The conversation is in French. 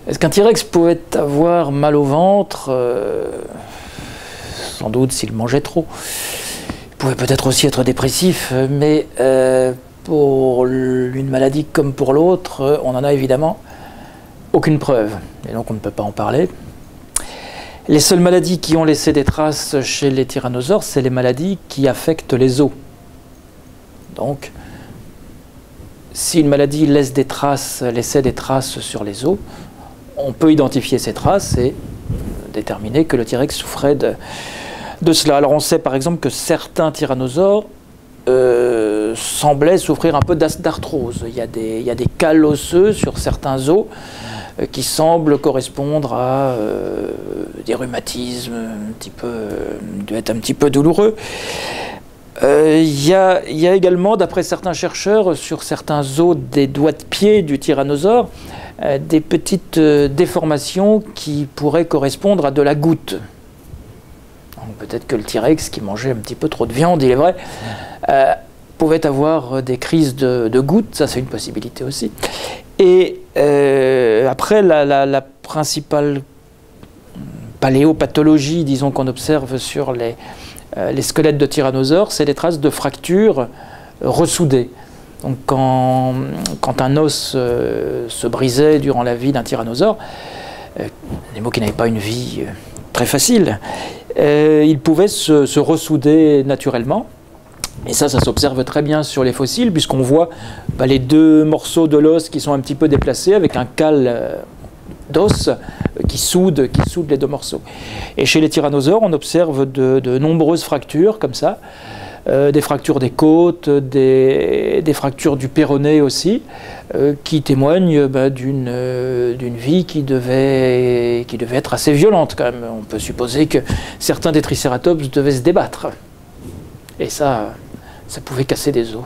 Est-ce qu'un T-Rex pouvait avoir mal au ventre? Sans doute s'il mangeait trop. Il pouvait peut-être aussi être dépressif, mais pour une maladie comme pour l'autre, on n'en a évidemment aucune preuve. Et donc on ne peut pas en parler. Les seules maladies qui ont laissé des traces chez les tyrannosaures, c'est les maladies qui affectent les os. Donc, si une maladie laissait des traces sur les os, on peut identifier ces traces et déterminer que le T-Rex souffrait de cela. Alors on sait par exemple que certains tyrannosaures semblaient souffrir un peu d'arthrose. Il y a des cales osseuses sur certains os qui semblent correspondre à des rhumatismes doivent être un petit peu douloureux. Il y a également, d'après certains chercheurs, sur certains os des doigts de pied du tyrannosaure, des petites déformations qui pourraient correspondre à de la goutte. Peut-être que le T-Rex, qui mangeait un petit peu trop de viande, il est vrai, pouvait avoir des crises de goutte, ça c'est une possibilité aussi. Et après, la principale paléopathologie, disons, qu'on observe sur les squelettes de tyrannosaures, c'est des traces de fractures ressoudées. Donc quand un os se brisait durant la vie d'un tyrannosaure, des animaux qui n'avaient pas une vie très facile, il pouvait se ressouder naturellement. Et ça s'observe très bien sur les fossiles, puisqu'on voit les deux morceaux de l'os qui sont un petit peu déplacés avec un cal d'os qui soude les deux morceaux. Et chez les tyrannosaures, on observe de nombreuses fractures comme ça, des fractures des côtes, des fractures du péroné aussi, qui témoignent d'une vie qui devait être assez violente quand même. On peut supposer que certains des tricératops devaient se débattre. Et ça pouvait casser des os.